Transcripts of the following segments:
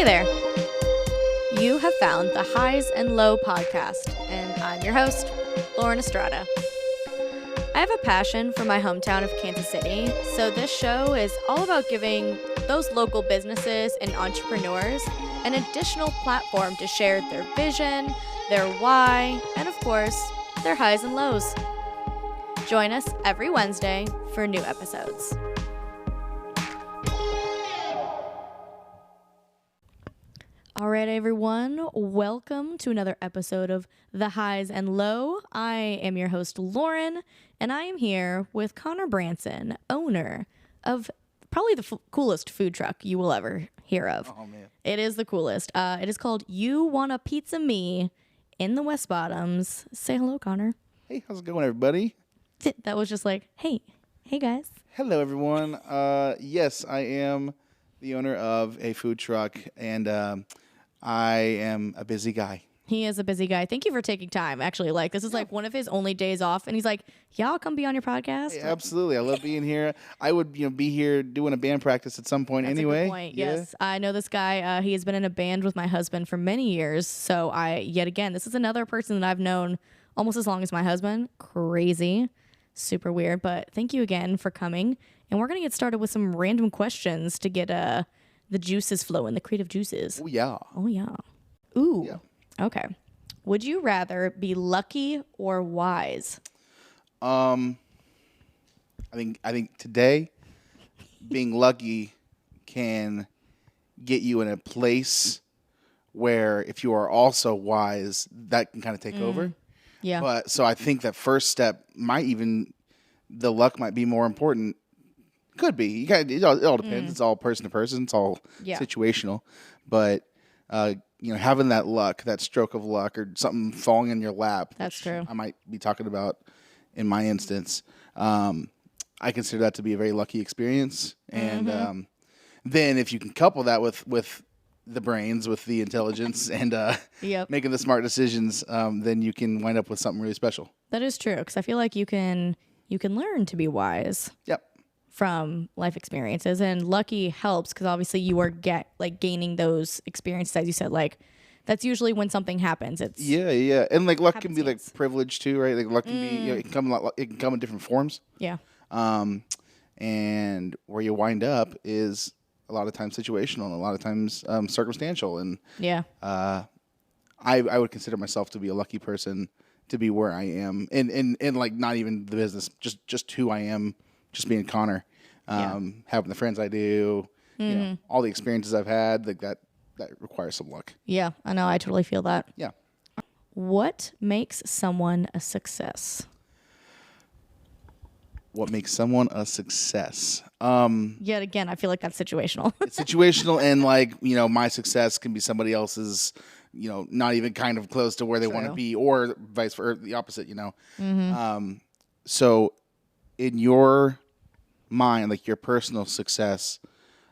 Hey there. You have found the Highs and Low podcast, and I'm your host, Lauren Estrada. I have a passion for my hometown of Kansas City, so this show is all about giving those local businesses and entrepreneurs an additional platform to share their vision, their why, and of course, their highs and lows. Join us every Wednesday for new episodes. All right, everyone, welcome to another episode of The Highs and Low. I am your host, Lauren, and I am here with Connor Branson, owner of probably the coolest food truck you will ever hear of. Oh, man. It is the coolest. It is called You Wanna Pizza Me in the West Bottoms. Say hello, Connor. Hey, how's it going, everybody? That was just like, hey guys. Hello, everyone. Yes, I am the owner of a food truck, and I am a busy guy. He is a busy guy. Thank you for taking time. Actually, this is like one of his only days off, and he's like, "Yeah, I'll come be on your podcast." Hey, absolutely, I love being here. I would, be here doing a band practice at some point. That's anyway. A good point. Yeah. Yes, I know this guy. He has been in a band with my husband for many years. So this is another person that I've known almost as long as my husband. Crazy, super weird. But thank you again for coming, and we're gonna get started with some random questions to get the juices flowing, the creative juices. Oh yeah. Oh yeah. Ooh. Yeah. Okay. Would you rather be lucky or wise? I think today, being lucky can get you in a place where if you are also wise, that can kind of take over. Yeah. But so I think that first step the luck might be more important. Could be. It all depends. It's all person to person. It's all situational. But having that luck, that stroke of luck, or something falling in your lap. That's true. I might be talking about in my instance. I consider that to be a very lucky experience. And then if you can couple that with the brains, with the intelligence, and making the smart decisions, then you can wind up with something really special. That is true, because I feel like you can learn to be wise. Yep. From life experiences, and lucky helps because obviously you are gaining those experiences, as you said. That's usually when something happens. It's and luck can be privilege too, right? Luck can be it can come in different forms. Yeah. And where you wind up is a lot of times situational and a lot of times circumstantial. And I would consider myself to be a lucky person to be where I am, and not even the business, just who I am. Just being Connor, having the friends I do, all the experiences I've had, that requires some luck. Yeah, I know. I totally feel that. Yeah. What makes someone a success? What makes someone a success? Yet again, I feel like that's situational. It's situational, and my success can be somebody else's, not even kind of close to where they want to be, or vice versa, the opposite. So in your mind, your personal success,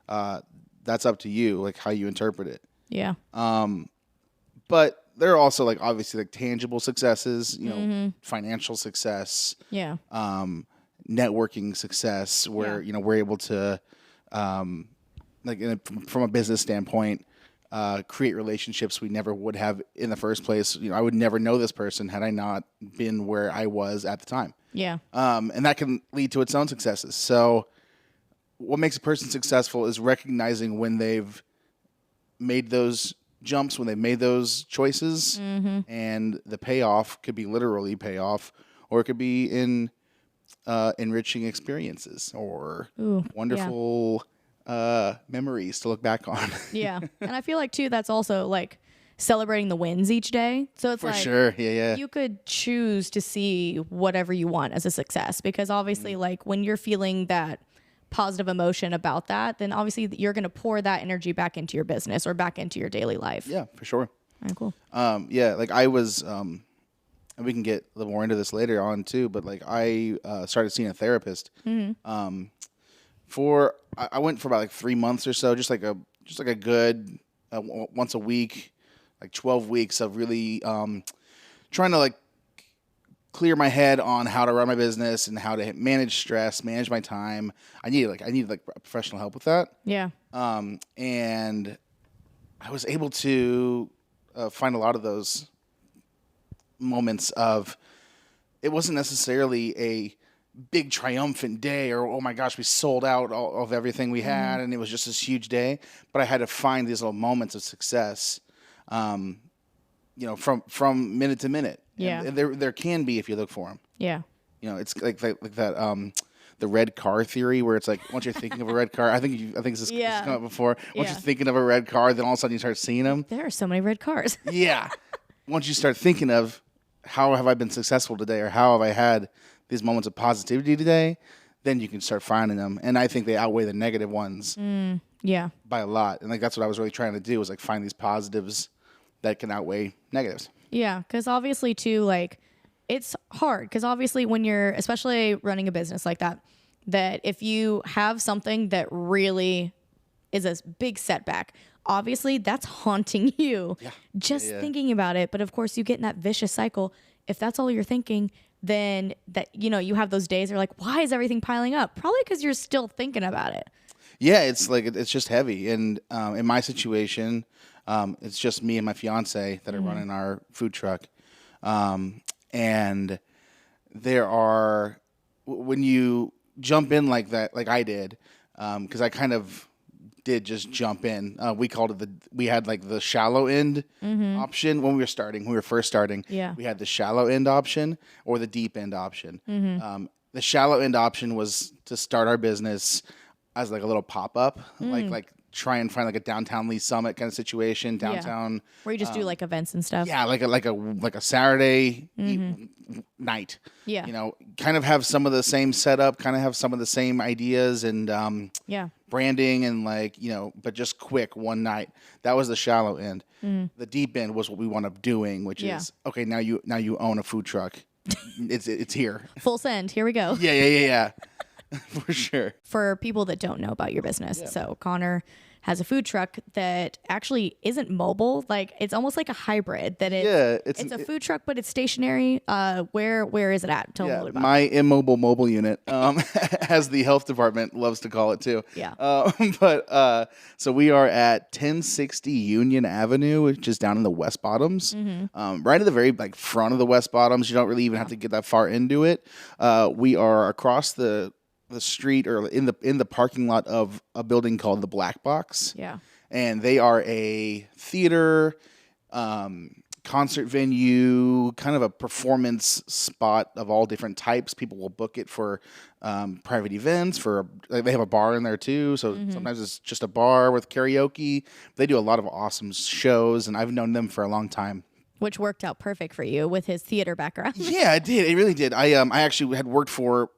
that's up to you, how you interpret it. Yeah. But there are also obviously tangible successes, financial success. Yeah. Networking success where, we're able to, from a business standpoint, create relationships we never would have in the first place. I would never know this person had I not been where I was at the time. Yeah. And that can lead to its own successes. So what makes a person successful is recognizing when they've made those jumps, when they've made those choices, and the payoff could be literally payoff, or it could be in enriching experiences or wonderful memories to look back on. Yeah. And I feel too, that's also celebrating the wins each day. So it's for sure. Yeah. You could choose to see whatever you want as a success, because obviously when you're feeling that positive emotion about that, then obviously you're going to pour that energy back into your business or back into your daily life. Yeah, for sure. All right, cool. I was, and we can get a little more into this later on too, but I started seeing a therapist. I went for about 3 months or so, just like a good once a week, 12 weeks of really trying to clear my head on how to run my business and how to manage stress, manage my time. I needed professional help with that. Yeah. And I was able to find a lot of those moments of, it wasn't necessarily a big triumphant day or, oh my gosh, we sold out all of everything we had and it was just this huge day. But I had to find these little moments of success, from minute to minute. Yeah. And there can be if you look for them. Yeah. It's like that the red car theory, where it's like once you're thinking of a red car, I think this has come up before. Once you're thinking of a red car, then all of a sudden you start seeing them. There are so many red cars. Yeah. Once you start thinking of how have I been successful today, or how have I had these moments of positivity today, then you can start finding them. And I think they outweigh the negative ones by a lot. And like that's what I was really trying to do, was like find these positives that can outweigh negatives. Yeah, because obviously too, like, it's hard because obviously when you're especially running a business like that if you have something that really is a big setback, obviously that's haunting you just thinking about it. But of course you get in that vicious cycle. If that's all you're thinking, then that, you have those days where like, why is everything piling up? Probably because you're still thinking about it. Yeah, it's like it's just heavy. And in my situation, it's just me and my fiance that are running our food truck. And there are, when you jump in like that, like I did, because I kind of did just jump in. We called it we had like the shallow end option when we were first starting. Yeah. We had the shallow end option or the deep end option. The shallow end option was to start our business as like a little pop up, like try and find like a downtown Lee Summit kind of situation, downtown where you just do like events and stuff. Yeah, like a Saturday night. Yeah. Kind of have some of the same setup, kind of have some of the same ideas and branding and but just quick one night. That was the shallow end. The deep end was what we wound up doing, which is okay. Now you own a food truck. It's here. Full send. Here we go. Yeah. For sure. For people that don't know about your business, so Connor has a food truck that actually isn't mobile. Like it's almost like a hybrid. It's a food truck, but it's stationary. Where is it at? Tell me a little bit about my immobile mobile unit, as the health department loves to call it too. Yeah. So we are at 1060 Union Avenue, which is down in the West Bottoms, right at the very front of the West Bottoms. You don't really even have to get that far into it. We are across the street or in the parking lot of a building called the Black Box. Yeah. And they are a theater, concert venue, kind of a performance spot of all different types. People will book it for private events. They have a bar in there too, so sometimes it's just a bar with karaoke. They do a lot of awesome shows, and I've known them for a long time. Which worked out perfect for you with his theater background. Yeah, it did. It really did. I actually had worked for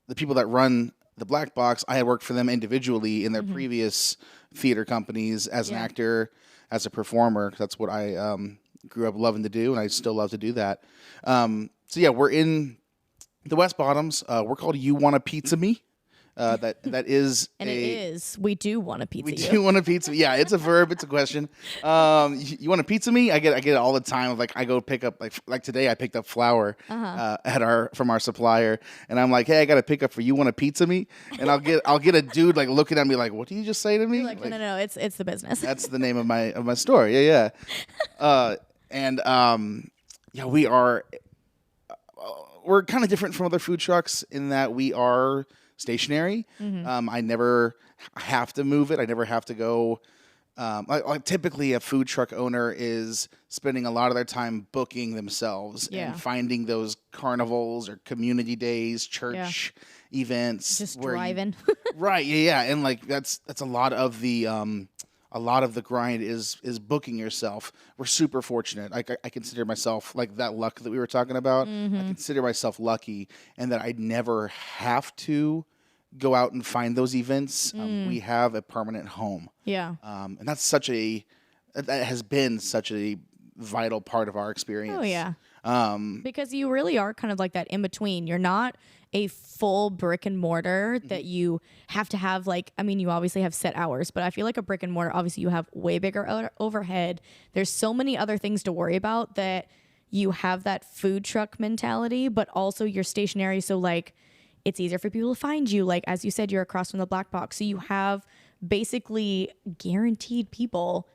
the people that run the Black Box. I had worked for them individually in their previous theater companies as an actor, as a performer. That's what I grew up loving to do, and I still love to do that. We're in the West Bottoms. We're called You Want a Pizza Me. That is and it is. We do want a pizza. We do want a pizza. Yeah, it's a verb. It's a question. You want a pizza me? I get it all the time. I go pick up like today. I picked up flour from our supplier, and I'm like, hey, I got to pick up for you. Want a pizza me? And I'll get a dude looking at me like, what did you just say to me? You're no, it's the business. That's the name of my store. Yeah. We are. We're kind of different from other food trucks in that we are stationary. I never have to move it. I never have to go. Typically, a food truck owner is spending a lot of their time booking themselves and finding those carnivals or community days, church events. Just driving. Right. Yeah. And that's a lot of the grind is booking yourself. We're super fortunate. I consider myself that luck that we were talking about. I consider myself lucky, and that I never have to go out and find those events. We have a permanent home. Yeah. And that has been such a vital part of our experience. Oh yeah. Because you really are kind of like that in between. You're not a full brick and mortar that you have to have you obviously have set hours, but I feel like a brick and mortar, obviously you have way bigger overhead. There's so many other things to worry about that you have that food truck mentality, but also you're stationary. So it's easier for people to find you. As you said, you're across from the Black Box. So you have basically guaranteed people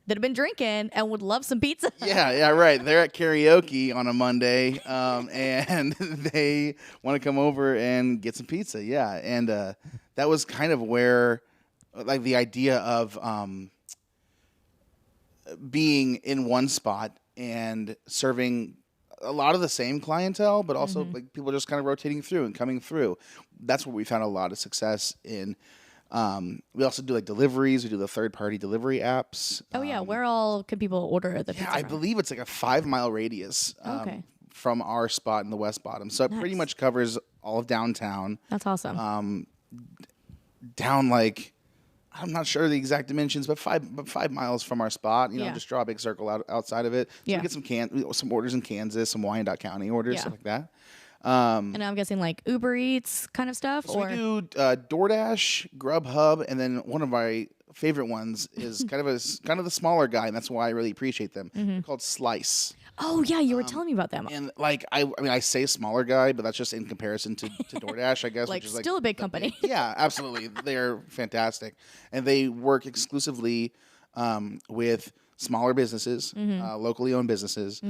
that have been drinking and would love some pizza. Yeah, right. They're at karaoke on a Monday, and they want to come over and get some pizza. Yeah, and that was kind of where, like, the idea of being in one spot and serving a lot of the same clientele, but also like people just kind of rotating through and coming through. That's where we found a lot of success in. We also do like deliveries. We do the third-party delivery apps. Oh yeah, where all could people order the pizza? I from? believe it's like a 5-mile radius from our spot in the West Bottom. So it pretty much covers all of downtown. That's awesome. Down like, I'm not sure the exact dimensions, but 5 miles from our spot. Just draw a big circle outside of it. So we get some orders in Kansas, some Wyandotte County orders, stuff like that. And I'm guessing like Uber Eats kind of stuff? So we do DoorDash, Grubhub, and then one of my favorite ones is kind of the smaller guy, and that's why I really appreciate them. They're called Slice. Oh yeah, you were telling me about them. And like I mean, I say smaller guy, but that's just in comparison to DoorDash, I guess. Like which is like still a big company. Yeah, absolutely. They're fantastic, and they work exclusively with smaller businesses, locally owned businesses,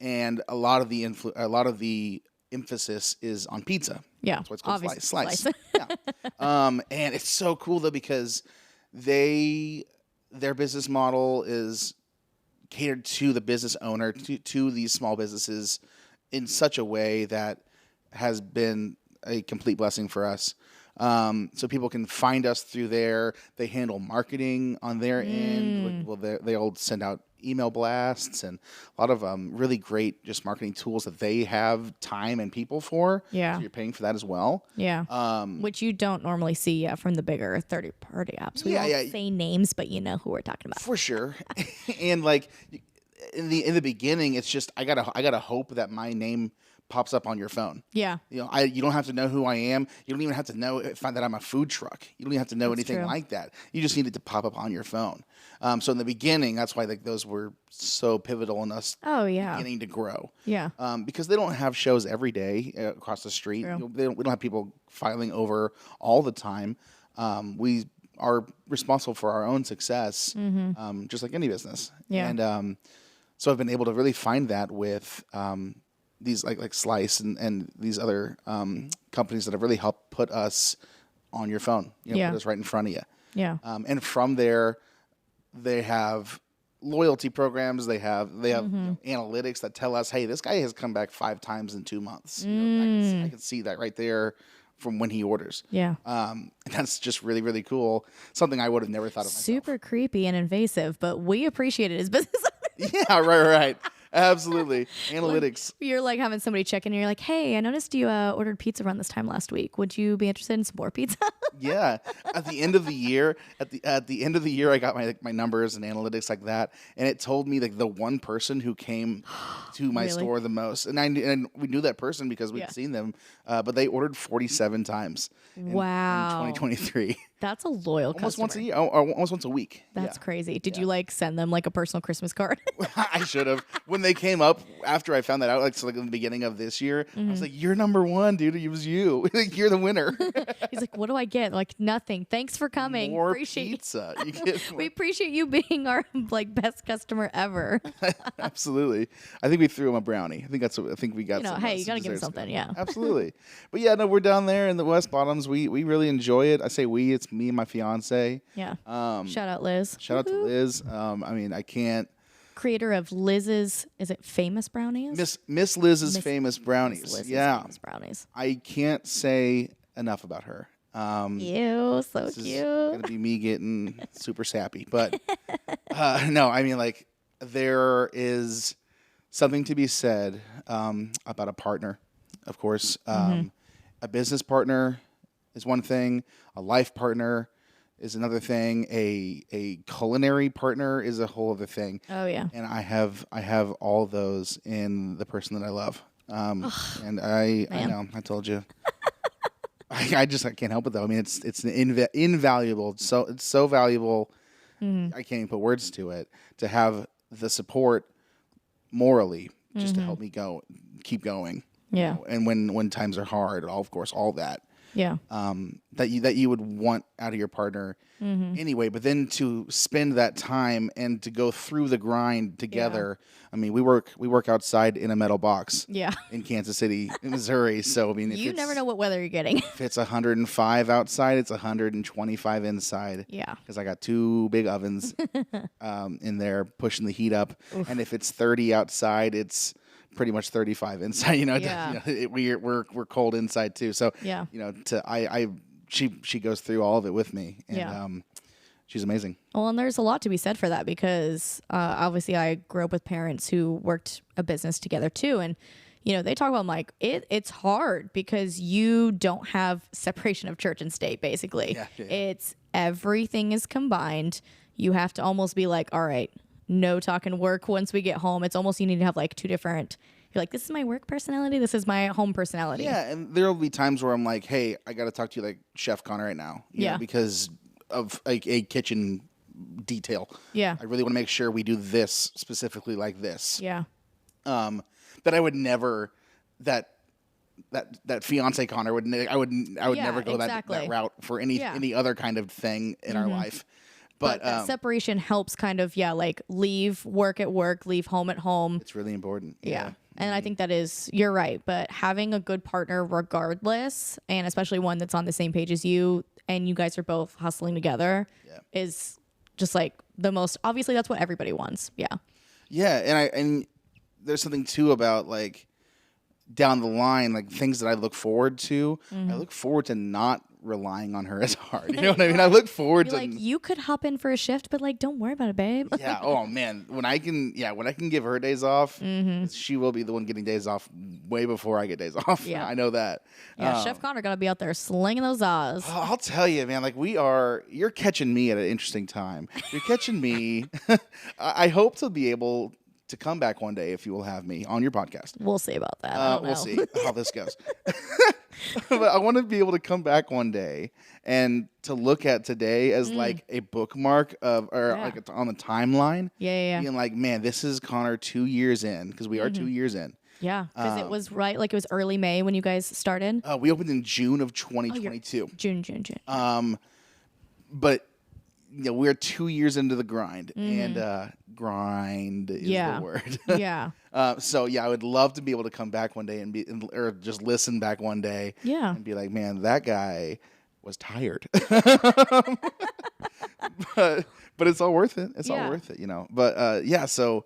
and a lot of the emphasis is on pizza. Yeah, that's why it's called obviously. Slice. Yeah, and it's so cool though because their business model is catered to the business owner, to these small businesses in such a way that has been a complete blessing for us. So people can find us through there. They handle marketing on their end. Well, they'll send out email blasts and a lot of really great just marketing tools that they have time and people for. Yeah. So you're paying for that as well. Yeah. Which you don't normally see from the bigger third-party apps. We won't say names, but you know who we're talking about. For sure. And like in the beginning, it's just I gotta hope that my name pops up on your phone. Yeah. You don't have to know who I am. You don't even have to know that I'm a food truck. You don't even have to know anything like that. You just need it to pop up on your phone. So in the beginning, that's why those were so pivotal in us beginning to grow. Yeah. Because they don't have shows every day across the street. We don't have people filing over all the time. We are responsible for our own success, just like any business. Yeah. And so I've been able to really find that with these like Slice and these other companies that have really helped put us on your phone, put us right in front of you. Yeah. And from there, they have loyalty programs. They have analytics that tell us, hey, this guy has come back 5 times in 2 months. I can see that right there from when he orders. Yeah. And that's just really, really cool. Something I would have never thought of myself. Super creepy and invasive, but we appreciate it as business owners. Yeah, right. Absolutely. Analytics. You're like having somebody check in and you're like, hey, I noticed you ordered pizza around this time last week. Would you be interested in some more pizza? Yeah. At the end of the year, I got my numbers and analytics like that, and it told me like the one person who came to my store the most, and we knew that person because we'd seen them, but they ordered 47 times. In 2023. That's a loyal almost customer. Once a year, almost once a week. That's crazy. Did you like send them like a personal Christmas card? I should have. When they came up after I found that out, like in the beginning of this year, I was like, "You're number one, dude. It was you. You're the winner." He's like, "What do I get?" Like nothing. Thanks for coming. More pizza. You get more. We appreciate you being our like best customer ever. Absolutely. I think we threw him a brownie. I think we got. Hey, you gotta give him something. Yeah. Absolutely. But yeah, no, we're down there in the West Bottoms. We really enjoy it. I say we. It's me and my fiance. Yeah. Shout out Liz. Shout out to Liz. I mean, I can't. Creator of Liz's, is it Famous Brownies? Miss Liz's Famous Brownies. Liz's Famous Brownies. I can't say enough about her. Ew, so this cute. Is gonna be me getting super sappy, but no, I mean like there is something to be said about a partner. Of course, a business partner is one thing. A life partner is another thing. A culinary partner is a whole other thing. Oh yeah. And I have all those in the person that I love. And I know I told you. I can't help it though. I mean, it's an invaluable. It's so valuable. I can't even put words to it. To have the support morally, just to help me keep going. Yeah. And when times are hard, of course, all that. Yeah. that you would want out of your partner anyway. But then to spend that time and to go through the grind together. I mean, we work outside in a metal box. Yeah. In Kansas City, Missouri. So I mean, You never know what weather you're getting. If it's 105 outside, it's 125 inside. Yeah. Because I got two big ovens in there pushing the heat up. Oof. And if it's 30 outside, it's pretty much 35 inside. Yeah. We're cold inside too. So yeah. She goes through all of it with me, and she's amazing. Well, and there's a lot to be said for that because obviously I grew up with parents who worked a business together too, and they talk about like it's hard because you don't have separation of church and state. Basically, it's everything is combined. You have to almost be like, all right, no talking work once we get home. It's almost you need to have like two different. You're like, this is my work personality. This is my home personality. Yeah, and there will be times where I'm like, hey, I got to talk to you like Chef Connor right now. You know, because of like a kitchen detail. Yeah, I really want to make sure we do this specifically like this. Yeah. That I would never that fiance Connor would never go that route for any other kind of thing in our life. But that separation helps kind of like leave work at work, leave home at home. It's really important. Yeah. And I think you're right. But having a good partner regardless, and especially one that's on the same page as you, and you guys are both hustling together is just like the most, obviously that's what everybody wants. Yeah. Yeah. And there's something too about like down the line, like things that I look forward to. I look forward to not relying on her as hard. You know what I mean? I look forward to like you could hop in for a shift, but like don't worry about it, babe. Yeah. Oh man, when I can give her days off, she will be the one getting days off way before I get days off. Yeah, I know that. Yeah, Chef Connor gotta be out there slinging those Oz. I'll tell you, man. Like you're catching me at an interesting time. You're catching me. I hope to be able to come back one day if you will have me on your podcast. We'll see about that. We'll see how this goes. But I want to be able to come back one day and to look at today as like a bookmark like on the timeline. Yeah. Being like, man, this is Connor 2 years in because we are 2 years in. Yeah, because it was it was early May when you guys started. We opened in June of 2022. June. But we're 2 years into the grind, and grind is the word. Yeah. So I would love to be able to come back one day or just listen back one day. Yeah. And be like, man, that guy was tired. but it's all worth it. It's all worth it, But so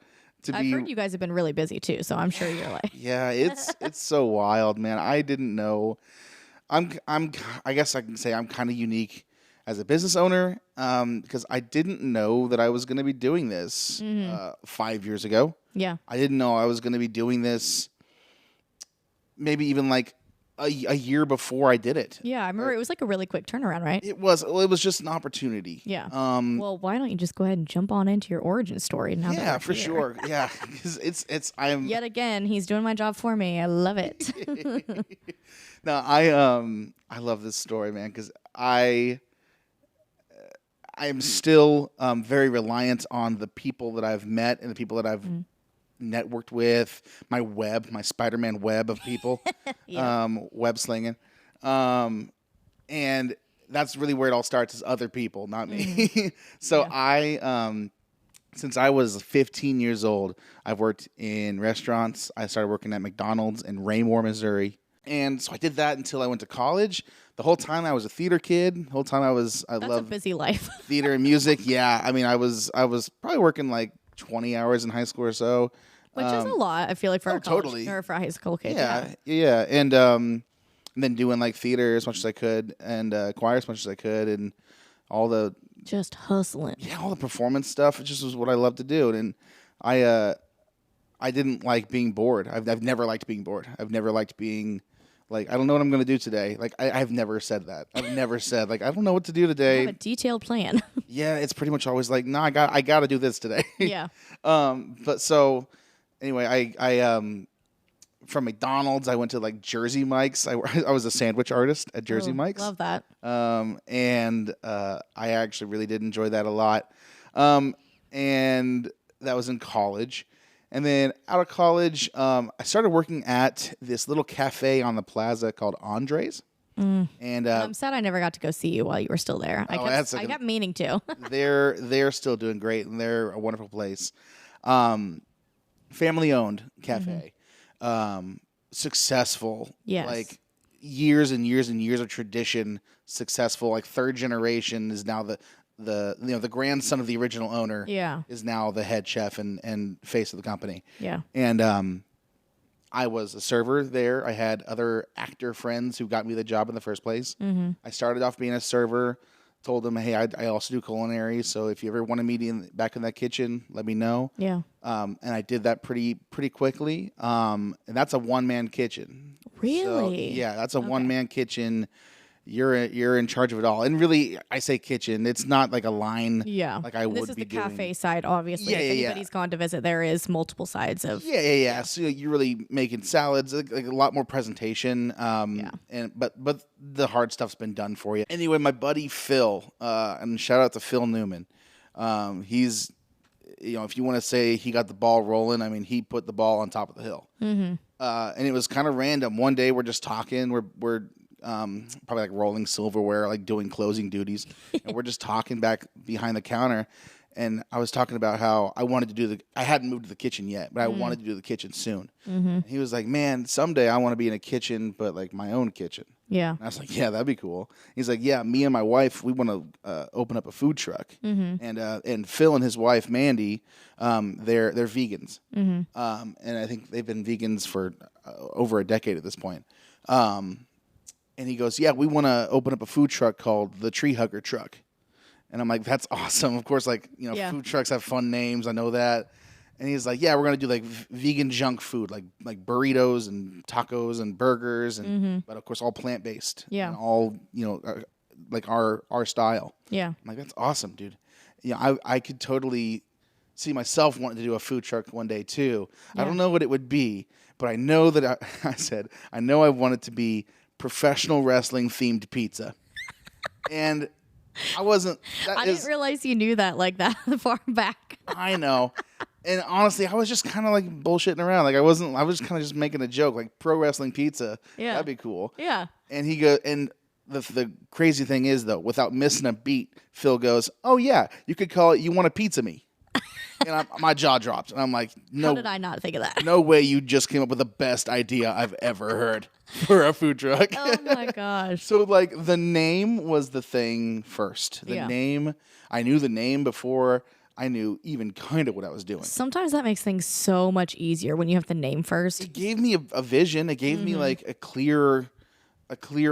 I've heard you guys have been really busy too, so I'm sure you're like. Yeah, it's so wild, man. I didn't know. I guess I can say I'm kind of unique as a business owner, because I didn't know that I was going to be doing this 5 years ago. Yeah. I didn't know I was going to be doing this maybe even like a year before I did it. Yeah, I remember it was like a really quick turnaround, right? It was. Well, it was just an opportunity. Yeah. Well, why don't you just go ahead and jump on into your origin story now? Yeah, for sure. Yeah, because I'm yet again. He's doing my job for me. I love it. No, I love this story, man, because I am still very reliant on the people that I've met and the people that I've networked with, my Spider-Man web of people, web slinging. And that's really where it all starts is other people, not me. So since I was 15 years old, I've worked in restaurants. I started working at McDonald's in Raymore, Missouri. And so I did that until I went to college. The whole time I was a theater kid. The whole time I loved a busy life. Theater and music. Yeah, I mean, I was probably working like 20 hours in high school or so, which is a lot. I feel like for a college or for a high school kid. Yeah, and then doing like theater as much as I could, and choir as much as I could, and all the just hustling. Yeah, all the performance stuff. It just was what I loved to do, and I didn't like being bored. I've never liked being bored. I've never liked being like, I don't know what I'm going to do today. Like, I've never said that. I've never said, like, I don't know what to do today. You have a detailed plan. Yeah, it's pretty much always like, no, I got to do this today. Yeah. But so, anyway, I from McDonald's, I went to, like, Jersey Mike's. I was a sandwich artist at Jersey Mike's. Love that. And I actually really did enjoy that a lot. And that was in college. And then out of college, I started working at this little cafe on the plaza called Andre's. And I'm sad I never got to go see you while you were still there. I kept meaning to. they're still doing great, and they're a wonderful place. Family owned cafe, successful. Yes. Like years and years and years of tradition. Successful. Like third generation is now the grandson of the original owner. Yeah. Is now the head chef and face of the company. Yeah. And I was a server there. I had other actor friends who got me the job in the first place. I started off being a server. Told them, hey, I also do culinary, so if you ever want to meet back in that kitchen, let me know. Yeah. And I did that pretty quickly. And that's a one-man kitchen. Really? So, yeah, that's a one-man kitchen. You're in charge of it all. And really, I say kitchen. It's not like a line. Yeah. Like I would be doing. This is the cafe side, obviously. Yeah, if anybody's gone to visit, there is multiple sides of. Yeah. So you're really making salads, like a lot more presentation. But the hard stuff's been done for you. Anyway, my buddy Phil, and shout out to Phil Newman. He's, if you want to say he got the ball rolling, I mean, he put the ball on top of the hill. And it was kind of random. One day we're just talking. We're probably like rolling silverware, like doing closing duties, and we're just talking back behind the counter. And I was talking about how I wanted to do I hadn't moved to the kitchen yet, but I wanted to do the kitchen soon. And he was like, man, someday I want to be in a kitchen, but like my own kitchen. Yeah. And I was like, yeah, that'd be cool. He's like, yeah, me and my wife, we want to open up a food truck. And Phil and his wife, Mandy, they're vegans. And I think they've been vegans for over a decade at this point. And he goes, yeah, we want to open up a food truck called the Tree Hugger Truck. And I'm like, that's awesome. Of course, like, food trucks have fun names. I know that. And he's like, yeah, we're going to do like vegan junk food, like burritos and tacos and burgers, but of course all plant-based. Yeah. And all, like our style. Yeah. I'm like, that's awesome, dude. I could totally see myself wanting to do a food truck one day too. Yeah. I don't know what it would be, but I know that I know I want it to be professional wrestling themed pizza. And I wasn't. I didn't realize you knew that like that far back. I know. And honestly, I was just kind of like bullshitting around. Like I was kind of just making a joke, like pro wrestling pizza. Yeah. That'd be cool. Yeah. And he goes, and the crazy thing is though, without missing a beat, Phil goes, oh yeah, you could call it, you want a pizza me. And my jaw dropped. And I'm like, no. How did I not think of that? No way you just came up with the best idea I've ever heard for a food truck. Oh, my gosh. So, like, the name was the thing first. The name, I knew the name before I knew even kind of what I was doing. Sometimes that makes things so much easier when you have the name first. It gave me a vision. It gave me, like, a clear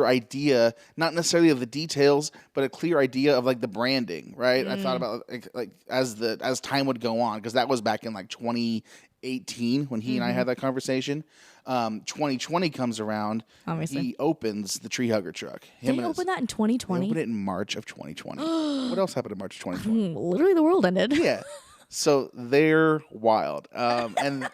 idea, not necessarily of the details, but a clear idea of like the branding, right? I thought about like as time would go on, because that was back in like 2018 when he and I had that conversation. 2020 comes around. Obviously. He opens the Tree Hugger Truck. Did he open that in 2020? He opened it in March of 2020. What else happened in March of 2020? Literally the world ended. Yeah. So they're wild. And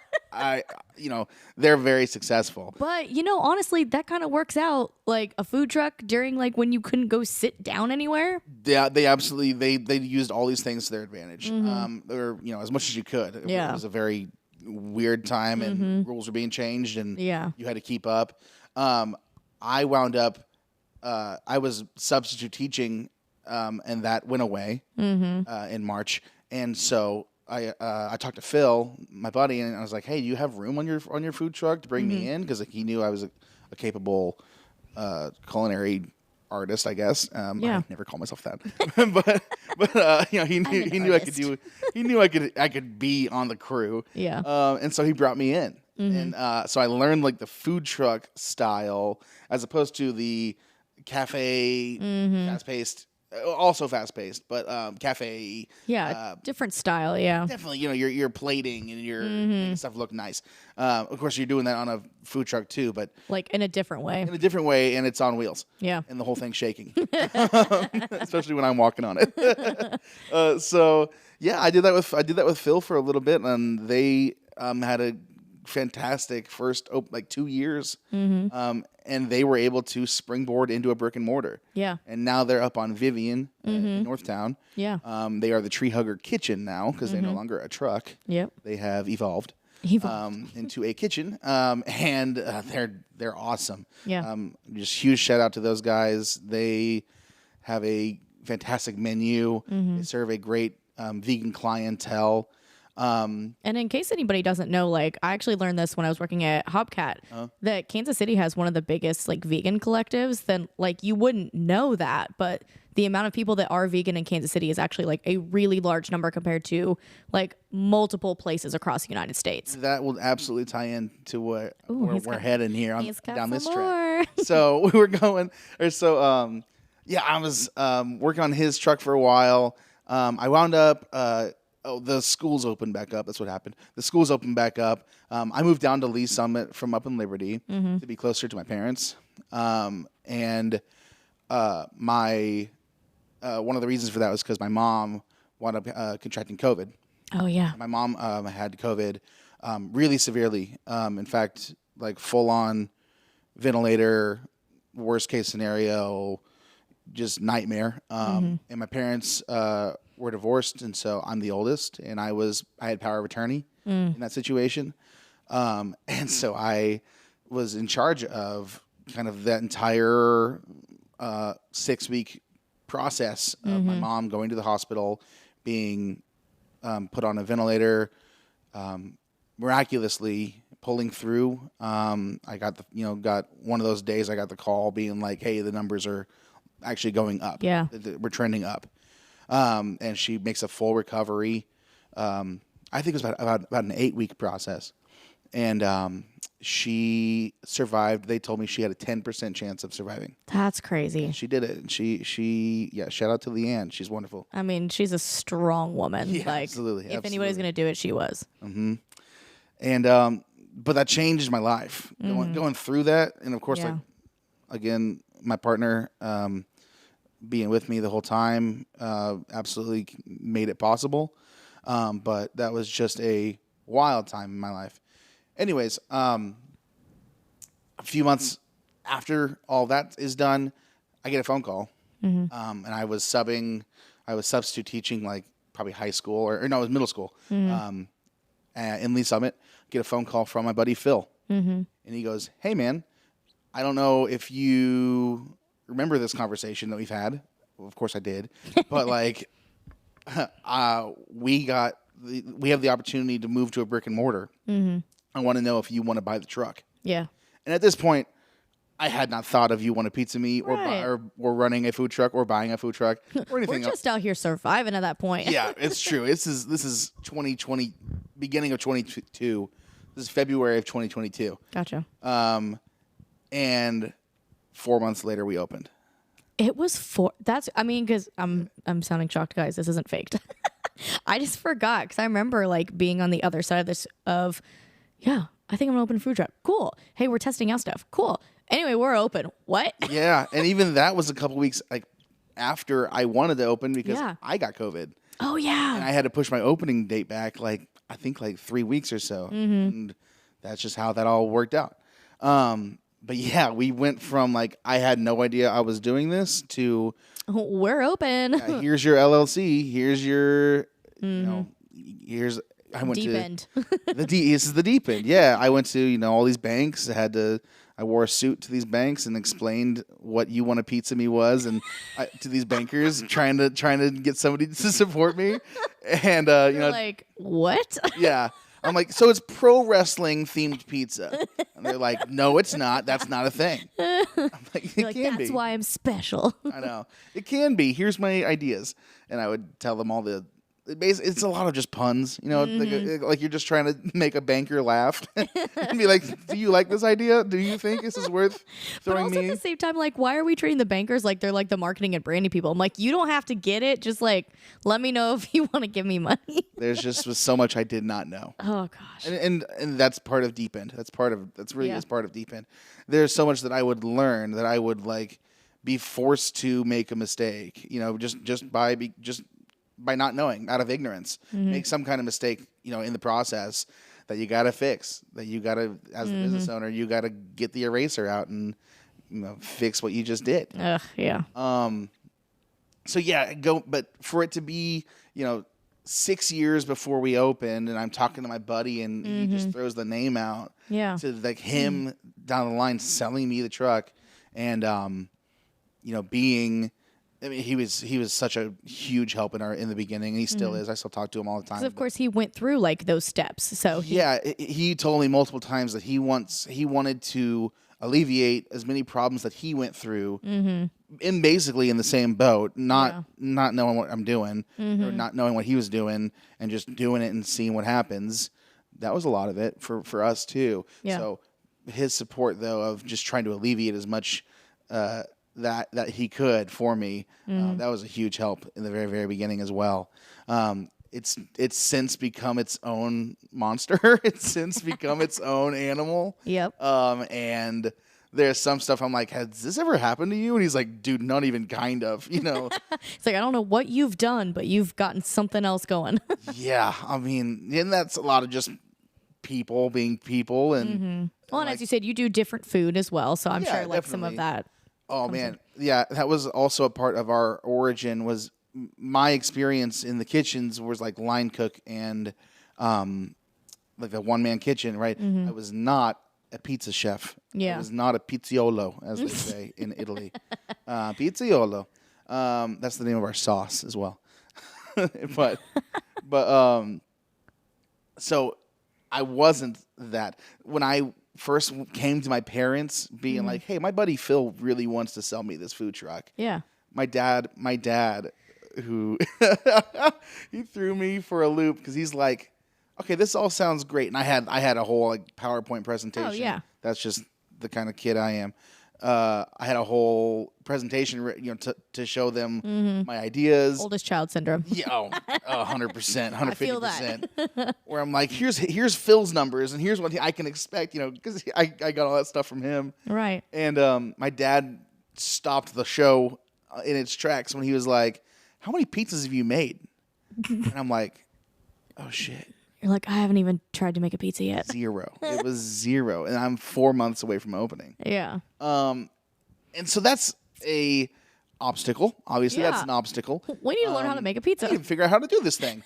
they're very successful. But, honestly, that kind of works out like a food truck during like when you couldn't go sit down anywhere. Yeah, they absolutely, they used all these things to their advantage. Or, as much as you could. Yeah. It was a very weird time and rules were being changed and you had to keep up. I wound up, I was substitute teaching and that went away in March. And so I talked to Phil, my buddy, and I was like, "Hey, do you have room on your food truck to bring me in?" Because he knew I was a capable culinary artist, I guess. I never call myself that, but he knew I could do. He knew I could be on the crew. Yeah. And so he brought me in, and so I learned like the food truck style as opposed to the cafe fast-paced. Also fast-paced, but cafe. Yeah, different style, yeah. Definitely, your plating and your making stuff look nice. Of course, you're doing that on a food truck too, but... Like in a different way. In a different way, and it's on wheels. Yeah. And the whole thing's shaking. Especially when I'm walking on it. So, yeah, I did that with Phil for a little bit, and they had a fantastic first 2 years. And they were able to springboard into a brick and mortar. Yeah. And now they're up on Vivian in Northtown. Yeah. They are the Tree Hugger Kitchen now because they're no longer a truck. Yep. They have evolved. into a kitchen, and they're awesome. Yeah. Just huge shout out to those guys. They have a fantastic menu. They serve a great vegan clientele. And in case anybody doesn't know, like I actually learned this when I was working at Hubcat, that Kansas City has one of the biggest like vegan collectives. Then like you wouldn't know that, but the amount of people that are vegan in Kansas City is actually like a really large number compared to like multiple places across the United States. That will absolutely tie into where we're heading here down this more. track. So we were going, I was working on his truck for a while. I wound up. The schools opened back up. That's what happened. The schools opened back up. I moved down to Lee Summit from up in Liberty to be closer to my parents. And my one of the reasons for that was because my mom wound up contracting COVID. Oh yeah. My mom had COVID really severely. In fact, like full on ventilator, worst case scenario, just nightmare. And my parents were divorced, and so I'm the oldest, and I had power of attorney in that situation. And so I was in charge of kind of that entire 6-week process of my mom going to the hospital, being put on a ventilator, miraculously pulling through. I got got one of those days I got the call being like, hey, the numbers are actually going up. Yeah. We're trending up. And she makes a full recovery. I think it was about an 8-week process. And she survived. They told me she had a 10% chance of surviving. That's crazy. And she did it. And she shout out to Leanne. She's wonderful. I mean, she's a strong woman. Yeah, like, absolutely. If anybody's going to do it, she was. Mm-hmm. And but that changed my life. Going through that. And, of course, like again, my partner being with me the whole time absolutely made it possible. But that was just a wild time in my life. Anyways, a few months after all that is done, I get a phone call. And I was substitute teaching like probably high school or no, it was middle school in Lee Summit. Get a phone call from my buddy Phil. And he goes, hey, man, I don't know if you remember this conversation that we've had. Well, of course I did. But like we have the opportunity to move to a brick and mortar. I want to know if you want to buy the truck. Yeah. And at this point, I had not thought of You Want a Pizza Me or running a food truck or buying a food truck or anything. We're just out here surviving at that point. Yeah, it's true. This is 2020, beginning of 2022. This is February of 2022. Gotcha. And 4 months later, we opened. It was because I'm sounding shocked, guys. This isn't faked. I just forgot because I remember like being on the other side of this I think I'm gonna open a food truck. Cool. Hey, we're testing out stuff. Cool. Anyway, we're open. What? Yeah, and even that was a couple weeks like after I wanted to open because I got COVID. Oh yeah. And I had to push my opening date back like 3 weeks or so, and that's just how that all worked out. But yeah, we went from like I had no idea I was doing this to we're open. Here's your LLC. Here's your I went deep to end. This is the deep end. Yeah, I went to all these banks. I wore a suit to these banks and explained what You Want a Pizza Me was, and to these bankers trying to get somebody to support me. And You're like, what? Yeah. I'm like, so it's pro wrestling themed pizza. And they're like, no, it's not. That's not a thing. I'm like, it can be. That's why I'm special. I know. It can be. Here's my ideas. And I would tell them all it's a lot of just puns, like you're just trying to make a banker laugh and be like, do you like this idea? Do you think this is worth throwing But also me? at the same time, like, why are we treating the bankers like they're like the marketing and branding people? I'm like, you don't have to get it. Just like, let me know if you want to give me money. There's just was so much I did not know. Oh gosh. And that's part of Deep End. That's really is part of Deep End. There's so much that I would learn that I would like be forced to make a mistake, just by not knowing, out of ignorance, make some kind of mistake, in the process that you got to fix, that you got to, as the business owner, you got to get the eraser out and, fix what you just did. Yeah. So yeah, but for it to be, 6 years before we opened, and I'm talking to my buddy, and he just throws the name out to like him down the line selling me the truck, and being. I mean, he was such a huge help in the beginning, and he still is. I still talk to him all the time. Because of course he went through like those steps. So he told me multiple times that he wanted to alleviate as many problems that he went through, in basically in the same boat, not knowing what I'm doing or not knowing what he was doing, and just doing it and seeing what happens. That was a lot of it for us too. Yeah. So his support though of just trying to alleviate as much. That he could for me. That was a huge help in the very, very beginning as well. It's since become its own monster. It's since become its own animal. Yep. And there's some stuff I'm like, has this ever happened to you? And he's like, dude, not even kind of, It's like, I don't know what you've done, but you've gotten something else going. Yeah. I mean, and that's a lot of just people being people. And well, and as you said, you do different food as well. So I'm sure like some of that. Oh man, yeah, that was also a part of our origin. Was my experience in the kitchens was like line cook and like a one-man kitchen, right? I was not a pizza chef. I was not a pizziolo, as they say in Italy. Pizziolo. That's the name of our sauce as well. but so I wasn't that when I first came to my parents being like, hey, my buddy Phil really wants to sell me this food truck. Yeah. My dad, who he threw me for a loop because he's like, okay, this all sounds great. And I had a whole like PowerPoint presentation. Oh, yeah. That's just the kind of kid I am. I had a whole presentation, to show them my ideas. Oldest child syndrome. Yeah, 100%, 150%. I feel that. Where I'm like, here's Phil's numbers, and here's what I can expect, because I got all that stuff from him. Right. And my dad stopped the show in its tracks when he was like, how many pizzas have you made? And I'm like, oh, shit. You're like, I haven't even tried to make a pizza yet. 0. It was 0. And I'm 4 months away from opening. Yeah. And so that's a obstacle. Obviously, that's an obstacle. We need to learn how to make a pizza. I need to figure out how to do this thing.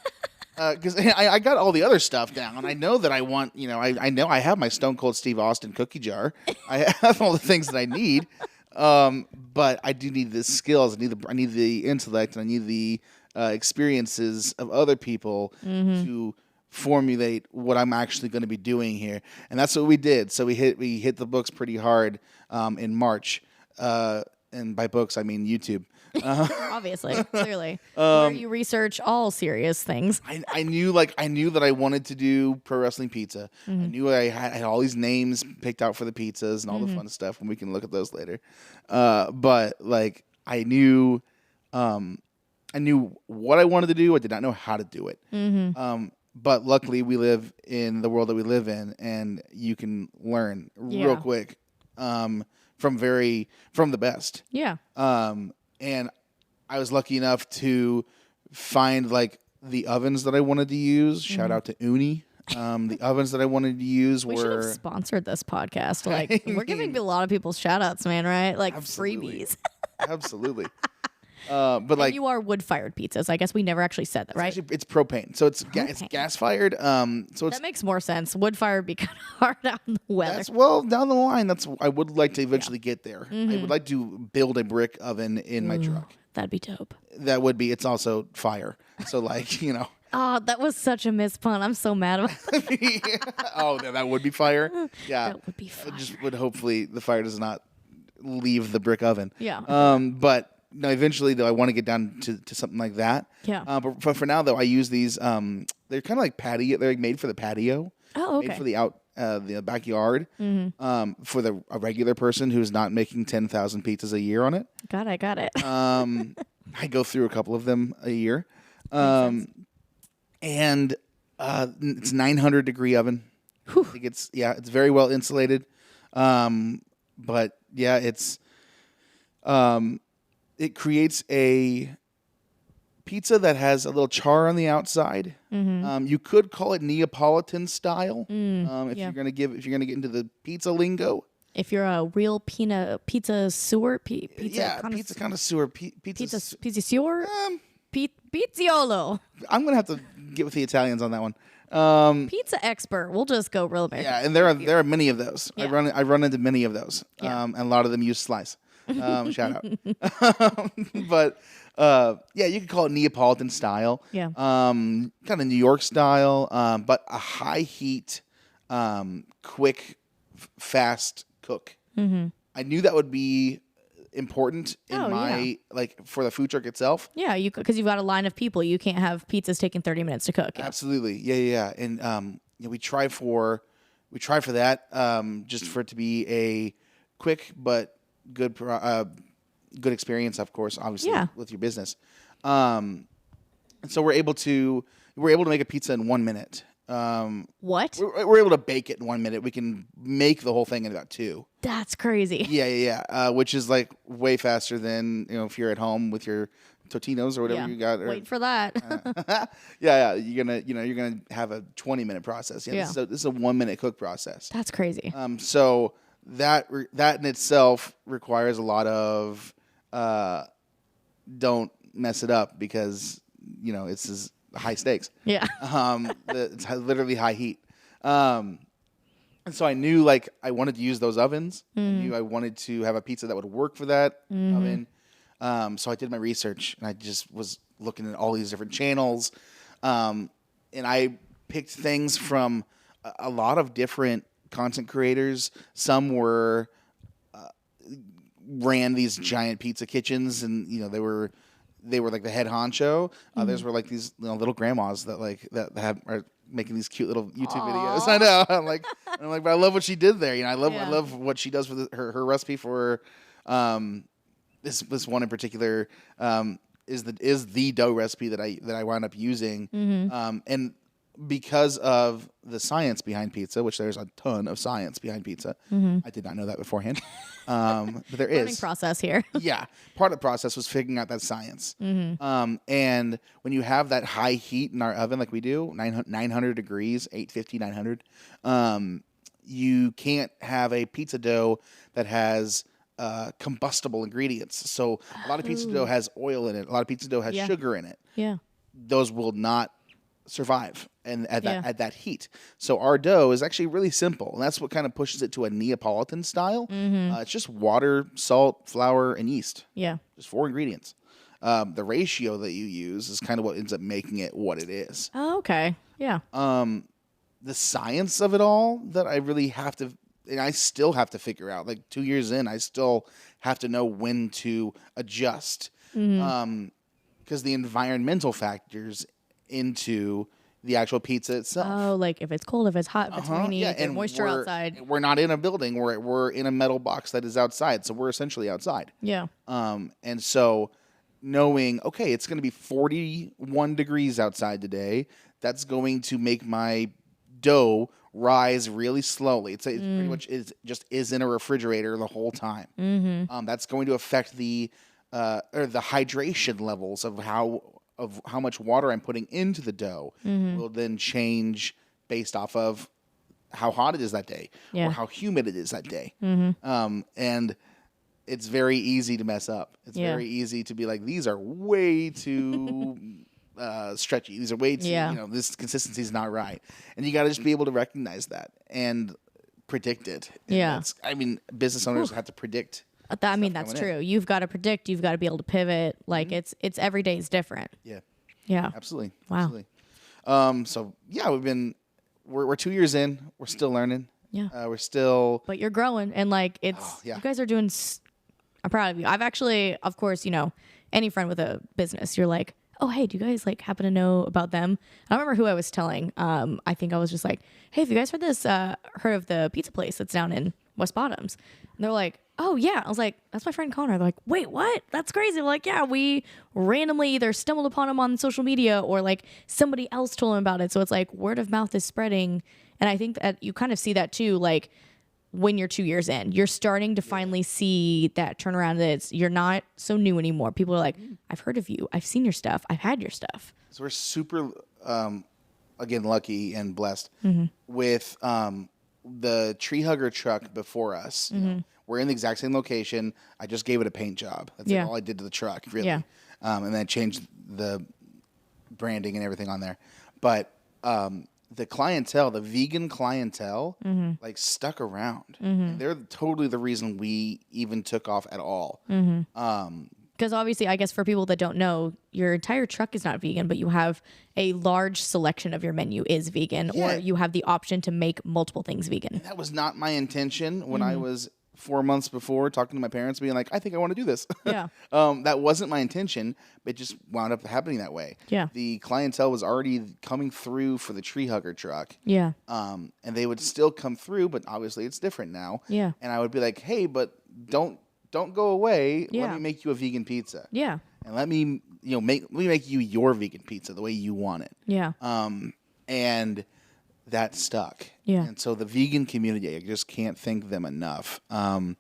Because I got all the other stuff down. I know that I want, I know I have my Stone Cold Steve Austin cookie jar. I have all the things that I need. But I do need the skills. I need the intellect. And I need the experiences of other people to formulate what I'm actually going to be doing here, and that's what we did. So we hit the books pretty hard in March, and by books I mean YouTube. Obviously, clearly, where you research all serious things. I knew that I wanted to do pro wrestling pizza. I knew I had all these names picked out for the pizzas and all the fun stuff, and we can look at those later. But like I knew what I wanted to do. I did not know how to do it. But luckily, we live in the world that we live in, and you can learn real quick from the best. Yeah. And I was lucky enough to find like the ovens that I wanted to use. Shout out to Uni. The ovens that I wanted to use we should have sponsored this podcast. Like we're giving a lot of people shout outs, man, right? Like absolutely. Freebies. Absolutely. But like you are wood-fired pizzas. I guess we never actually said that, right? Actually, it's propane, so it's gas-fired. So that makes more sense. Wood-fired would be kind of hard out in the weather. Down the line. I would like to eventually get there. I would like to build a brick oven in my truck. That'd be dope. That would be. It's also fire. So like Oh, that was such a mispun. I'm so mad about it. Oh, that would be fire. Yeah, that would be fire. I just would hopefully the fire does not leave the brick oven. Yeah. But. No, eventually, though, I want to get down to something like that. Yeah. But for now, though, I use these. They're kind of like patio. They're like made for the patio. Oh, okay. Made for the backyard. For a regular person who's not making 10,000 pizzas a year on it. Got it. I go through a couple of them a year. And it's 900-degree oven. Whew. I think it's very well insulated. But yeah, it's. It creates a pizza that has a little char on the outside. You could call it Neapolitan style if you're gonna get into the pizza lingo. If you're a real pizza sewer, pizza connoisseur, pizza sewer. Pizziolo. I'm gonna have to get with the Italians on that one. Pizza expert. We'll just go real American. Yeah, and there are many of those. Yeah. I run into many of those. Yeah. And a lot of them use slice. Shout out. But yeah, you could call it Neapolitan style. Yeah. Kind of New York style, but a high heat, quick, fast cook. Mm-hmm. I knew that would be important in like for the food truck itself. Yeah, because you've got a line of people. You can't have pizzas taking 30 minutes to cook. Absolutely. Yeah. And we try for that, just for it to be a quick but good experience, of course, obviously with your business. And so we're able to make a pizza in 1 minute. What? We're able to bake it in 1 minute. We can make the whole thing in about 2. That's crazy. Yeah. Which is like way faster than, if you're at home with your Totinos or whatever you got. Wait for that. Yeah. You're gonna have a 20-minute process. Yeah. This is a 1 minute cook process. That's crazy. So that in itself requires a lot of don't mess it up, because it's high stakes. Yeah. It's literally high heat. And so I knew like I wanted to use those ovens. I knew I wanted to have a pizza that would work for that oven. So I did my research, and I just was looking at all these different channels. And I picked things from a lot of different content creators. Some were ran these giant pizza kitchens, and they were like the head honcho. Others were like these little grandmas that are making these cute little YouTube videos. I know. I'm like, but I love what she did there. I love what she does with her recipe for this one in particular. Is the dough recipe that I wound up using. And because of the science behind pizza, which there's a ton of science behind pizza. I did not know that beforehand. But there is. Learning process here. Yeah. Part of the process was figuring out that science. And when you have that high heat in our oven, like we do, 900 degrees, 850, 900, you can't have a pizza dough that has combustible ingredients. So a lot of pizza dough has oil in it. A lot of pizza dough has sugar in it. Yeah. Those will not survive at that heat. So our dough is actually really simple, and that's what kind of pushes it to a Neapolitan style. It's just water, salt, flour, and yeast. Yeah. Just 4 ingredients. The ratio that you use is kind of what ends up making it what it is. Oh, okay. Yeah. The science of it all that I really have to, and I still have to figure out, like 2 years in, I still have to know when to adjust. Because the environmental factors into the actual pizza itself. Oh, like if it's cold, if it's hot, if it's rainy, if there's moisture outside. We're not in a building. We're in a metal box that is outside, so we're essentially outside. Yeah. And so knowing, okay, it's going to be 41 degrees outside today, that's going to make my dough rise really slowly. It's pretty much just in a refrigerator the whole time. That's going to affect the hydration levels of how much water I'm putting into the dough will then change based off of how hot it is that day or how humid it is that day. And it's very easy to mess up. It's very easy to be like, these are way too stretchy. These are way too, this consistency is not right. And you got to just be able to recognize that and predict it. And business owners have to predict. That's true. You've got to predict. You've got to be able to pivot. Like it's every day is different. Yeah. Absolutely. Wow. Absolutely. So yeah, we're 2 years in. We're still learning. Yeah. We're still. But you're growing, and like you guys are doing. I'm proud of you. I've actually, of course, any friend with a business, you're like, oh, hey, do you guys like happen to know about them? I don't remember who I was telling. I think I was just like, hey, have you guys heard of the pizza place that's down in West Bottoms? And they're like, oh, yeah. I was like, that's my friend Connor. They're like, wait, what? That's crazy. They're like, yeah, we randomly either stumbled upon him on social media or like somebody else told him about it. So it's like word of mouth is spreading. And I think that you kind of see that too, like when you're 2 years in, you're starting to finally see that turnaround that you're not so new anymore. People are like, I've heard of you. I've seen your stuff. I've had your stuff. So we're super, again, lucky and blessed with the tree hugger truck before us. We're in the exact same location. I just gave it a paint job. That's all I did to the truck, really. and then changed the branding and everything on there. But the clientele, the vegan clientele, like stuck around. And they're totally the reason we even took off at all. Because obviously, I guess for people that don't know, your entire truck is not vegan, but you have a large selection of your menu is vegan, or you have the option to make multiple things vegan. That was not my intention when I was 4 months before talking to my parents, being like, I think I want to do this. Yeah. That wasn't my intention, but it just wound up happening that way. Yeah. The clientele was already coming through for the tree hugger truck. Yeah. And they would still come through, but obviously it's different now. Yeah. And I would be like, hey, but don't go away. Yeah. Let me make you a vegan pizza. Yeah. And let me make you your vegan pizza the way you want it. Yeah. And that stuck. Yeah. And so the vegan community, I just can't thank them enough. The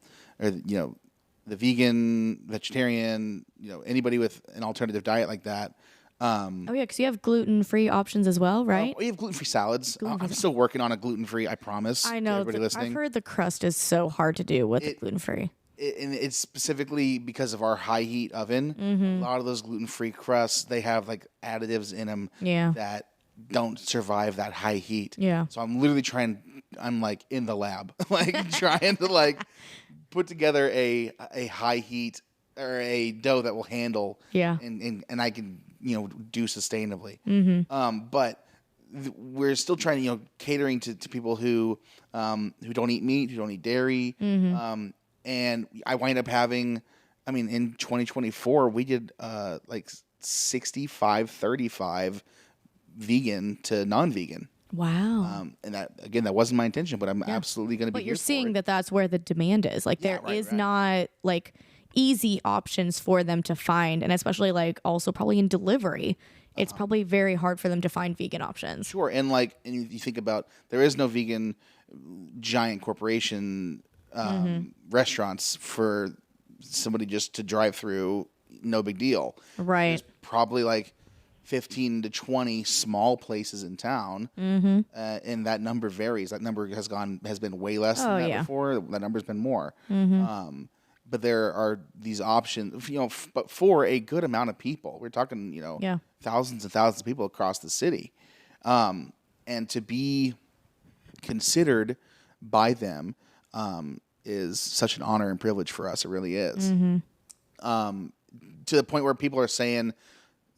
vegan, vegetarian, anybody with an alternative diet like that. Oh yeah, because you have gluten-free options as well, right? We have gluten-free salads. I'm still working on a gluten-free, I promise. I know. Everybody listening. I've heard the crust is so hard to do with the gluten-free. And it's specifically because of our high heat oven. A lot of those gluten-free crusts, they have like additives in them that don't survive that high heat. Yeah. So I'm literally I'm like in the lab, like trying to like put together a high heat or a dough that will handle. Yeah. And I can, do sustainably. But we're still trying to, catering to people who don't eat meat, who don't eat dairy. And I wind up having, in 2024, we did like 65-35 vegan to non-vegan. Wow. And that wasn't my intention, but I'm absolutely going to be. But you're here for seeing it. that that's where the demand is. Like there is not like easy options for them to find, and especially like also probably in delivery, it's probably very hard for them to find vegan options. Sure, and you think about, there is no vegan giant corporation restaurants for somebody just to drive through. No big deal. Right. There's probably like 15 to 20 small places in town, and that number varies. That number has been way less than that before. That number's been more. But there are these options, but for a good amount of people. We're talking, thousands and thousands of people across the city, and to be considered by them is such an honor and privilege for us. It really is. To the point where people are saying,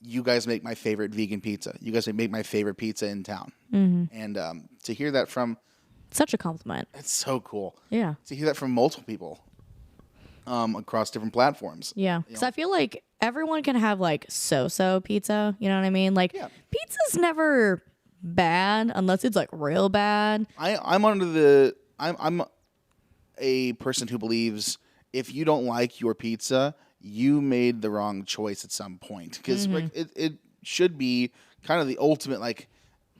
you guys make my favorite vegan pizza. You guys make my favorite pizza in town. And to hear that from... Such a compliment. It's so cool. Yeah. To hear that from multiple people across different platforms. Yeah. Because I feel like everyone can have like so-so pizza. You know what I mean? Like pizza's never bad unless it's like real bad. I'm a person who believes if you don't like your pizza, you made the wrong choice at some point, because it should be kind of the ultimate, like,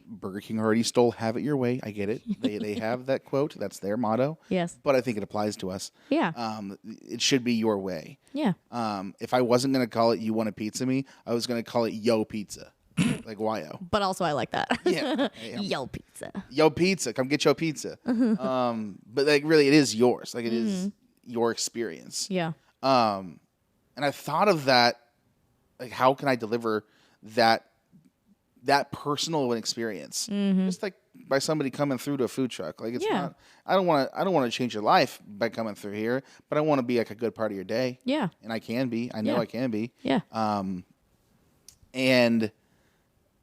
Burger King already stole "have it your way." I get it. They have that quote. That's their motto. Yes. But I think it applies to us. Yeah. It should be your way. Yeah. If I wasn't going to call it "You Want a Pizza Me," I was going to call it "Yo Pizza." Like YO. But also I like that. Yeah. Yo pizza. Yo pizza. Come get your pizza. But like really it is yours. Like it is your experience. Yeah. And I thought of that, like, how can I deliver that personal of an experience? Just like by somebody coming through to a food truck. Like it's not, I don't want to change your life by coming through here, but I want to be like a good part of your day. Yeah. And I can be. I know I can be. Yeah. And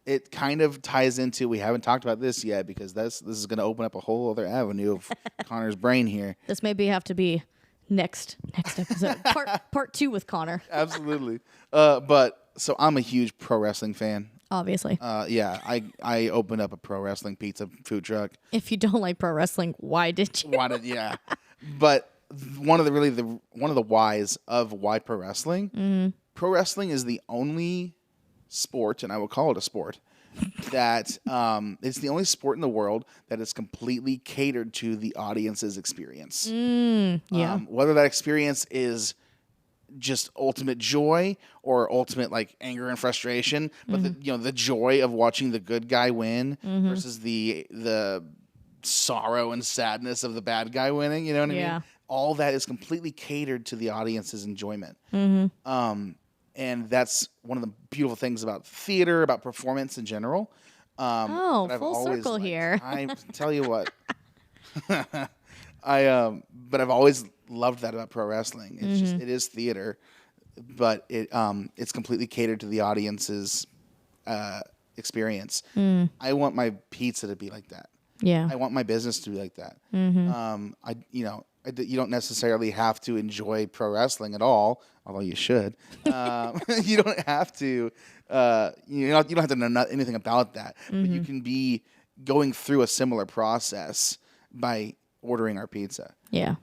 it kind of ties into, we haven't talked about this yet because this is going to open up a whole other avenue of Connor's brain here. This maybe have to be next episode. Part 2 with Connor. Absolutely. But so I'm a huge pro wrestling fan. Obviously. I opened up a pro wrestling pizza food truck. If you don't like pro wrestling, why did you? But one of the whys of why pro wrestling. Pro wrestling is the only sport, and I will call it a sport, that it's the only sport in the world that is completely catered to the audience's experience. Whether that experience is just ultimate joy or ultimate like anger and frustration, but the joy of watching the good guy win versus the sorrow and sadness of the bad guy winning. You know what I mean? All that is completely catered to the audience's enjoyment. And that's one of the beautiful things about theater, about performance in general. Oh, that I've full always circle liked. here. I tell you what, but I've always loved that about pro wrestling. It's just it is theater, but it's completely catered to the audience's experience. I want my pizza to be like that. Yeah. I want my business to be like that. You don't necessarily have to enjoy pro wrestling at all, although you should. You don't have to. You don't have to know anything about that, but you can be going through a similar process by ordering our pizza. Yeah.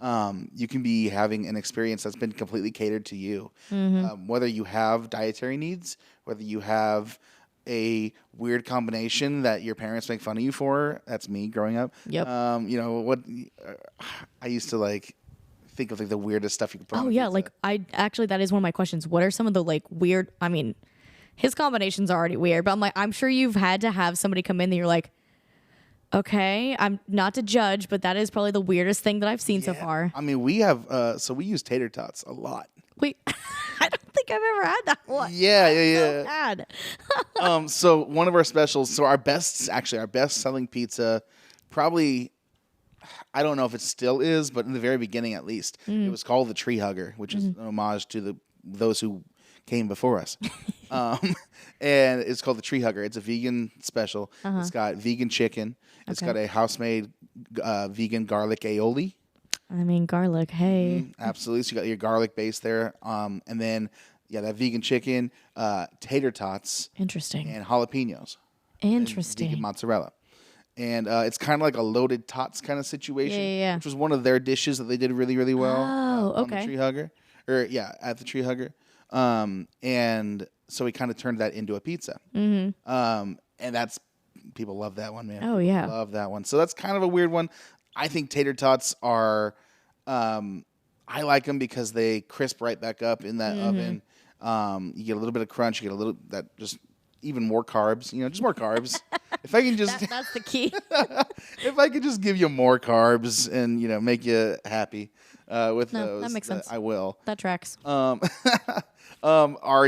You can be having an experience that's been completely catered to you, whether you have dietary needs, whether you have a weird combination that your parents make fun of you for. That's me growing up. Yep. I used to like think of like the weirdest stuff you could put on Oh a yeah, pizza. like that is one of my questions. What are some of the like weird? I mean, his combinations are already weird, but I'm sure you've had to have somebody come in that you're like, okay, I'm not to judge, but that is probably the weirdest thing that I've seen so far. I mean, we have we use tater tots a lot. Wait, I don't think I've ever had that one. Yeah. Bad. So one of our specials, so our best selling pizza, probably, I don't know if it still is, but in the very beginning at least, it was called the Tree Hugger, which is an homage to those who came before us. And it's called the Tree Hugger. It's a vegan special. It's got vegan chicken. It's got a house-made vegan garlic aioli. I mean, garlic. Hey. Absolutely. So you got your garlic base there. And then, that vegan chicken, tater tots. Interesting. And jalapenos. Interesting. And vegan mozzarella. And it's kind of like a loaded tots kind of situation. Yeah. Which was one of their dishes that they did really, really well. Oh, On the okay. Tree Hugger. At the Tree Hugger. And so we kind of turned that into a pizza. And that's, people love that one, man. Oh, yeah. People love that one. So that's kind of a weird one. I think tater tots are, I like them because they crisp right back up in that oven. You get a little bit of crunch. You get a little, just even more carbs, just more carbs. If I can just, that's the key. if I could just give you more carbs and, make you happy, with those. That makes sense. I will. That tracks. Our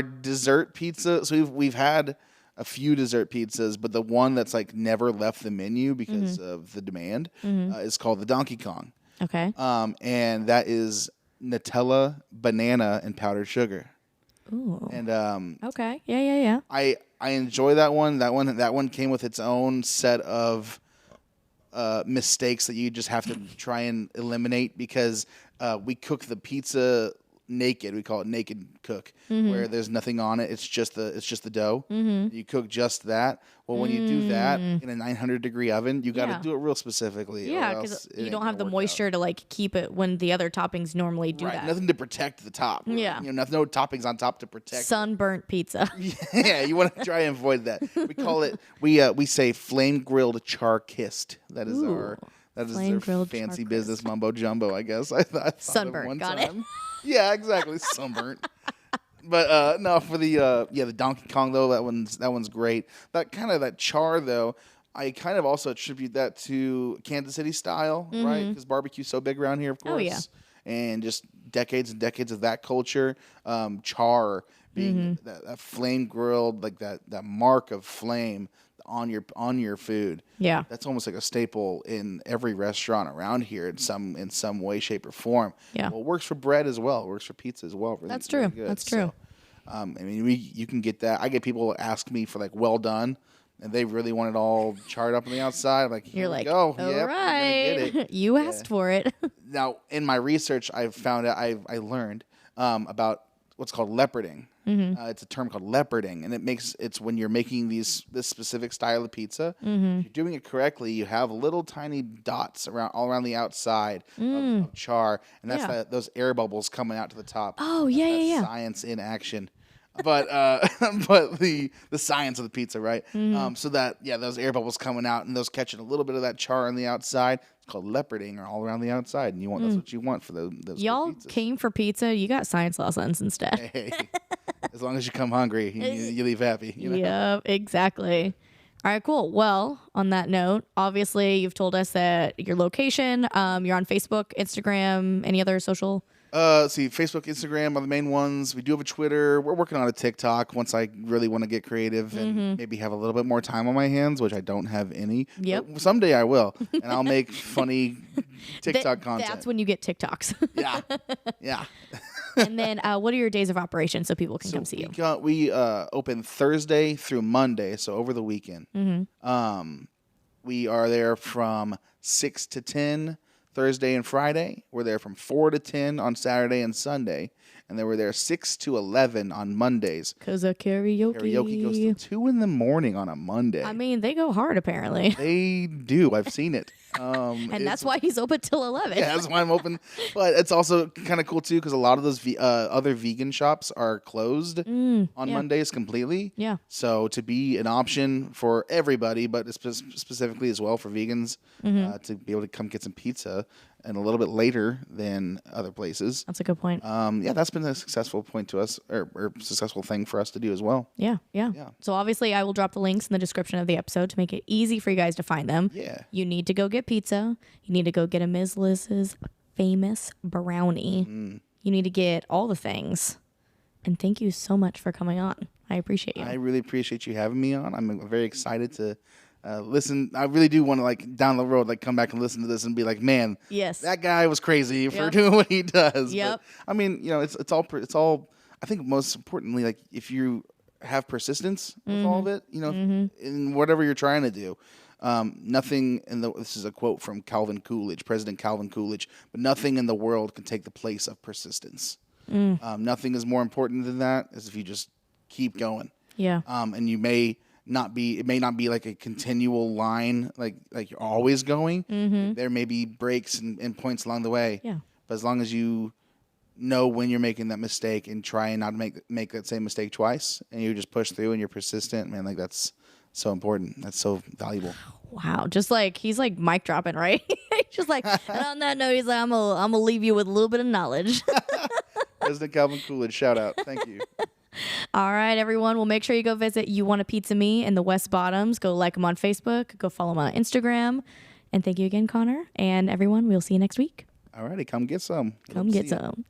dessert pizza. So we've had a few dessert pizzas, but the one that's like never left the menu because of the demand is called the Donkey Kong. Okay. And that is Nutella, banana, and powdered sugar. Ooh. And okay. Yeah. I enjoy that one. That one came with its own set of mistakes that you just have to try and eliminate because we cook the pizza naked. We call it naked cook, where there's nothing on it. It's just the dough. You cook just that. Well, when you do that in a 900-degree oven, you got to do it real specifically. Yeah, because you don't have the moisture to like keep it when the other toppings normally do that. Nothing to protect the top. Yeah, no toppings on top to protect. Sunburnt pizza. Yeah, you want to try and avoid that. We call it. We say flame grilled char kissed. That is their fancy business mumbo jumbo. I guess I thought sunburnt. One got time. it. Yeah, exactly. Sunburnt. But no, for the Donkey Kong though, that one's great. That char though, I kind of also attribute that to Kansas City style, right? Because barbecue's so big around here, of course. Oh yeah. And just decades and decades of that culture. Char being that flame grilled, like that mark of flame on your food. Yeah. That's almost like a staple in every restaurant around here in some way, shape, or form. Yeah. Well, it works for bread as well. It works for pizza as well. Really, That's true. really good. That's true. So, you can get that. I get people ask me for like well done, and they really want it all charred up on the outside. I'm like, You're like, go. all Yep, right. get it. You asked for it. Now, in my research, I learned about what's called leoparding. It's a term called leoparding, and it's when you're making this specific style of pizza. If you're doing it correctly, you have little tiny dots all around the outside of char, and that's those air bubbles coming out to the top. Oh, yeah. Science in action. But but the science of the pizza, right? So that those air bubbles coming out and those catching a little bit of that char on the outside. It's called leoparding, or all around the outside, and that's what you want for those. Y'all pizzas. came for pizza. You got science lessons instead. Hey, as long as you come hungry, you leave happy. Yep, exactly. All right, cool. Well, on that note, obviously you've told us that your location. You're on Facebook, Instagram, any other social. See, Facebook, Instagram are the main ones. We do have a Twitter. We're working on a TikTok once I really want to get creative and maybe have a little bit more time on my hands, which I don't have any. Yep. But someday I will, and I'll make funny TikTok content. That's when you get TikToks. Yeah. And then what are your days of operation so people can come see you? We open Thursday through Monday, so over the weekend. We are there from 6 to 10 Thursday and Friday. We're there from 4 to 10 on Saturday and Sunday. And then we're there 6 to 11 on Mondays. Because of karaoke. Karaoke goes till 2 in the morning on a Monday. I mean, they go hard, apparently. They do. I've seen it. And that's why he's open till 11. Yeah, that's why I'm open. But it's also kind of cool, too, because a lot of those other vegan shops are closed on Mondays completely. Yeah. So to be an option for everybody, but specifically as well for vegans, to be able to come get some pizza and a little bit later than other places. That's a good point. Yeah, that's been a successful point to us, or successful thing for us to do as well. Yeah. So obviously I will drop the links in the description of the episode to make it easy for you guys to find them. Yeah. You need to go get pizza. You need to go get a Ms. Liz's famous brownie. You need to get all the things. And thank you so much for coming on. I appreciate you. I really appreciate you having me on. I'm very excited to listen. I really do want to, like, down the road, like, come back and listen to this and be like, man, yes, that guy was crazy for doing what he does. Yep. But, I mean, you know, it's all. I think most importantly, like, if you have persistence with all of it, you know, in whatever you're trying to do. Nothing this is a quote from President Calvin Coolidge, but nothing in the world can take the place of persistence. Nothing is more important than that, as if you just keep going. Yeah. And it may not be like a continual line, like you're always going. There may be breaks and points along the way. Yeah. But as long as you know when you're making that mistake and try and not make that same mistake twice, and you just push through and you're persistent, man, like that's so important. That's so valuable. Wow. Just like, he's like mic dropping, right? Just like, and on that note, he's like, I'm gonna leave you with a little bit of knowledge. President Calvin Coolidge, shout out. Thank you. All right, everyone. Well, make sure you go visit You Want a Pizza Me in the West Bottoms. Go like them on Facebook. Go follow them on Instagram. And thank you again, Connor. And everyone, we'll see you next week. All righty. Come get some. Come get some.